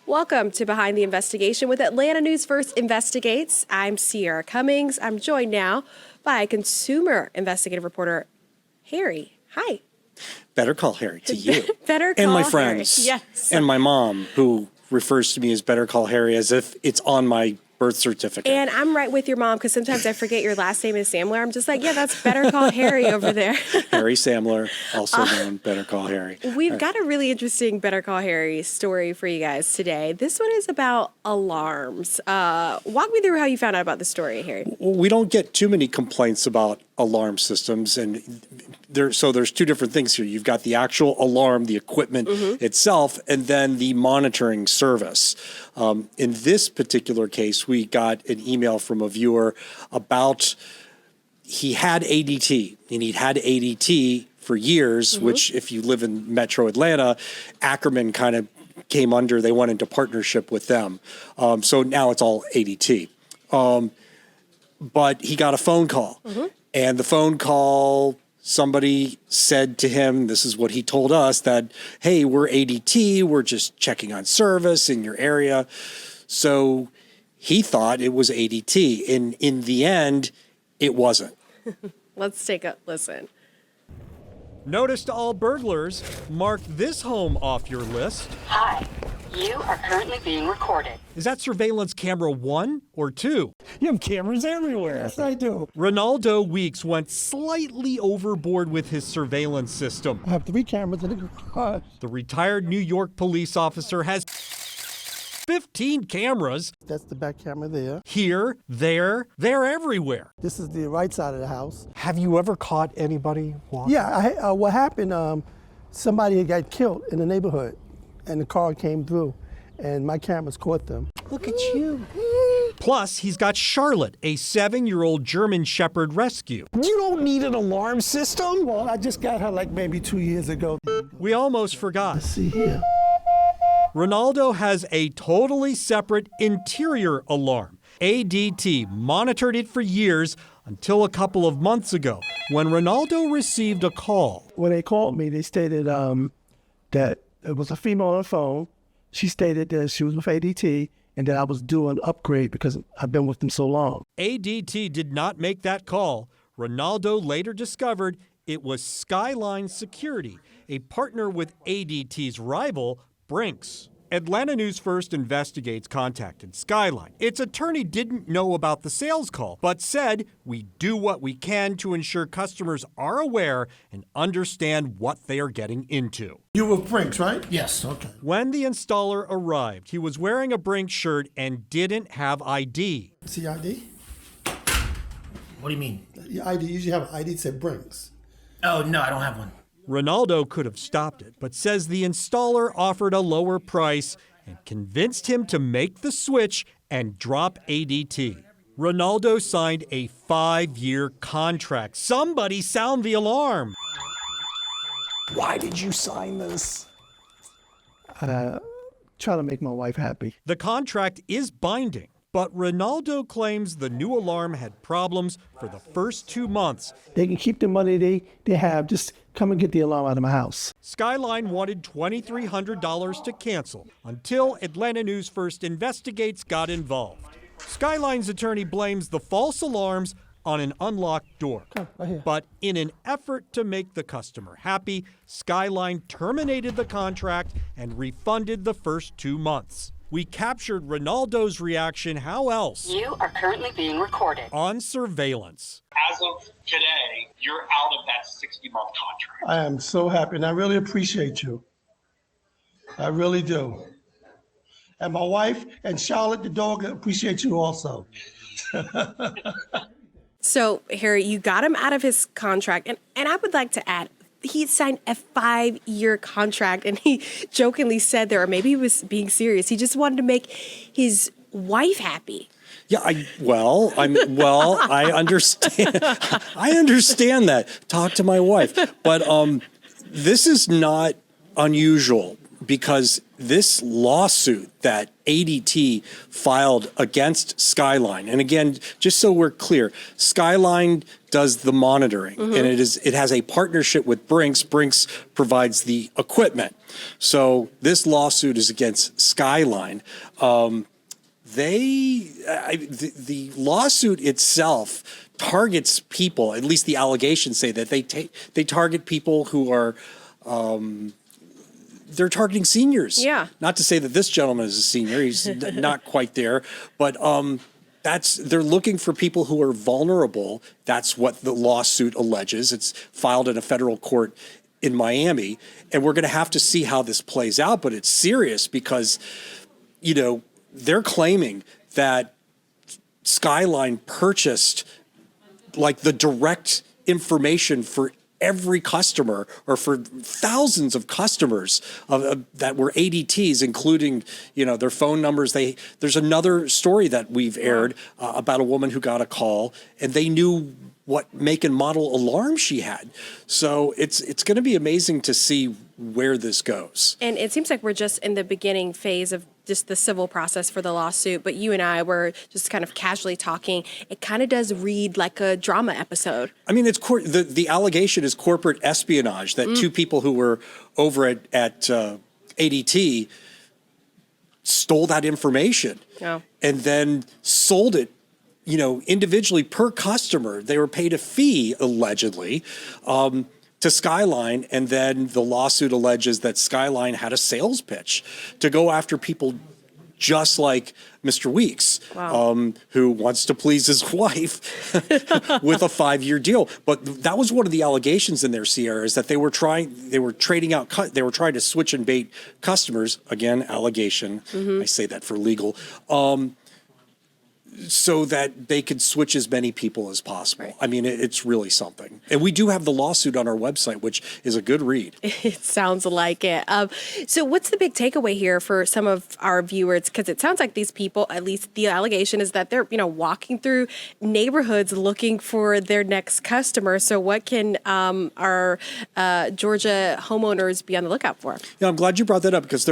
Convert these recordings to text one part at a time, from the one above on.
Welcome to Behind the Investigation with Atlanta News First Investigates. I'm Sierra Cummings. I'm joined now by consumer investigative reporter Harry. Hi. Better call Harry to you. Better call and my Harry. friends. Yes. And my mom, who refers to me as Better Call Harry as if it's on my birth certificate. And I'm right with your mom because sometimes I forget your last name is Samler. I'm just like, yeah, that's Better Call Harry over there. Harry Samler, also known Better Call Harry. We've got a really interesting Better Call Harry story for you guys today. This one is about alarms. Walk me through how you found out about the story, Harry. We don't get too many complaints about alarm systems, and there's two different things here. You've got the actual alarm, the equipment itself, and then the monitoring service. In this particular case, we got an email from a viewer about he had ADT, and he'd had ADT for years, which if you live in Metro Atlanta, Ackerman kind of came under, they went into partnership with them. So now it's all ADT. But he got a phone call. And the phone call, somebody said to him, this is what he told us, that, hey, we're ADT, we're just checking on service in your area. So he thought it was ADT. In the end, it wasn't. Let's take a listen. Notice to all burglars, mark this home off your list. Hi, you are currently being recorded. Is that surveillance camera 1 or 2? You have cameras everywhere. Yes, I do. Ronaldo Weeks went slightly overboard with his surveillance system. I have 3 cameras in the garage. The retired New York police officer has 15 cameras. That's the back camera there. Here, they're everywhere. This is the right side of the house. Have you ever caught anybody walking? Yeah, what happened, somebody had got killed in the neighborhood, and the car came through, and my cameras caught them. Look at you. Plus, he's got Charlotte, a 7-year-old German Shepherd rescue. You don't need an alarm system? Well, I just got her like maybe 2 years ago. We almost forgot. Let's see here. Ronaldo has a totally separate interior alarm. ADT monitored it for years until a couple of months ago when Ronaldo received a call. When they called me, they stated that it was a female on the phone. She stated that she was with ADT and that I was due an upgrade because I've been with them so long. ADT did not make that call. Ronaldo later discovered it was Skyline Security, a partner with ADT's rival, Brinks. Atlanta News First Investigates contacted Skyline. Its attorney didn't know about the sales call, but said, we do what we can to ensure customers are aware and understand what they are getting into. You were Brinks, right? Yes, okay. When the installer arrived, he was wearing a Brinks shirt and didn't have ID. See ID? What do you mean? Your ID, you usually have an ID that said Brinks. Oh, no, I don't have one. Ronaldo could have stopped it, but says the installer offered a lower price and convinced him to make the switch and drop ADT. Ronaldo signed a 5-year contract. Somebody sound the alarm. Why did you sign this? Try to make my wife happy. The contract is binding, but Ronaldo claims the new alarm had problems for the first 2 months. They can keep the money they have. Just come and get the alarm out of my house. Skyline wanted $2,300 to cancel until Atlanta News First Investigates got involved. Skyline's attorney blames the false alarms on an unlocked door. Right here. But in an effort to make the customer happy, Skyline terminated the contract and refunded the first 2 months. We captured Ronaldo's reaction, how else? You are currently being recorded. On surveillance. As of today, you're out of that 60-month contract. I am so happy, and I really appreciate you. I really do. And my wife and Charlotte, the dog, appreciate you also. So, Harry, you got him out of his contract. And I would like to add, he signed a 5-year contract, and he jokingly said there, or maybe he was being serious, he just wanted to make his wife happy. Yeah, I understand. I understand that. Talk to my wife. But this is not unusual. because this lawsuit that ADT filed against Skyline, and again, just so we're clear, Skyline does the monitoring, and it has a partnership with Brinks. Brinks provides the equipment. So this lawsuit is against Skyline. The lawsuit itself targets people. At least the allegations say that they target people who are. They're targeting seniors. Yeah. Not to say that this gentleman is a senior. He's not quite there, but they're looking for people who are vulnerable. That's what the lawsuit alleges. It's filed in a federal court in Miami, and we're going to have to see how this plays out. But it's serious because, they're claiming that Skyline purchased like the direct information for every customer or for thousands of customers that were ADTs, including, their phone numbers. There's another story that we've aired about a woman who got a call and they knew what make and model alarm she had. So it's going to be amazing to see where this goes. And it seems like we're just in the beginning phase of just the civil process for the lawsuit, but you and I were just kind of casually talking. It kind of does read like a drama episode. I mean, the allegation is corporate espionage, that two people who were over at ADT stole that information and then sold it, individually per customer. They were paid a fee, allegedly, to Skyline, and then the lawsuit alleges that Skyline had a sales pitch to go after people just like Mr. Weeks, who wants to please his wife with a 5-year deal. But that was one of the allegations in there, Sierra, is that they were trying to switch and bait customers. Again, allegation. I say that for legal. So that they could switch as many people as possible. Right. I mean, it's really something. And we do have the lawsuit on our website, which is a good read. It sounds like it. So what's the big takeaway here for some of our viewers? Because it sounds like these people, at least the allegation is that they're, walking through neighborhoods looking for their next customer. So what can our Georgia homeowners be on the lookout for? Yeah, I'm glad you brought that up because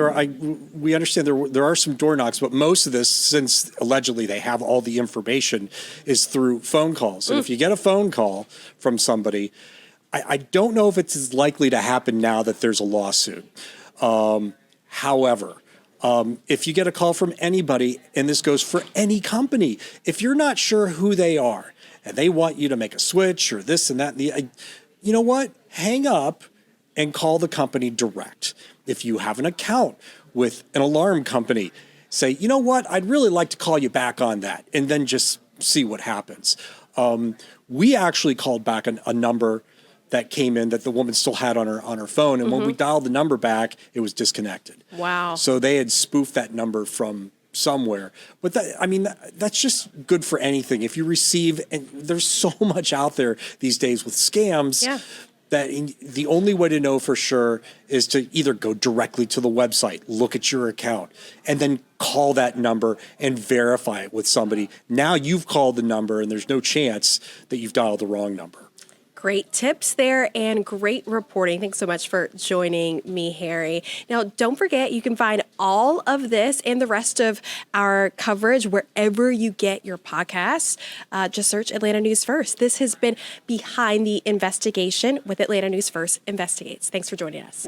we understand there are some door knocks, but most of this, since allegedly they have all the information, is through phone calls. And if you get a phone call from somebody, I don't know if it's as likely to happen now that there's a lawsuit. However, if you get a call from anybody, and this goes for any company, if you're not sure who they are and they want you to make a switch or this and that, you know what? Hang up and call the company direct. If you have an account with an alarm company, say, you know what, I'd really like to call you back on that, and then just see what happens. We actually called back a number that came in that the woman still had on her phone, and when we dialed the number back, it was disconnected. Wow. So they had spoofed that number from somewhere. But that's just good for anything. If you receive, and there's so much out there these days with scams, that the only way to know for sure is to either go directly to the website, look at your account, and then call that number and verify it with somebody. Now you've called the number and there's no chance that you've dialed the wrong number. Great tips there and great reporting. Thanks so much for joining me, Harry. Now, don't forget, you can find all of this and the rest of our coverage wherever you get your podcasts. Just search Atlanta News First. This has been Behind the Investigation with Atlanta News First Investigates. Thanks for joining us.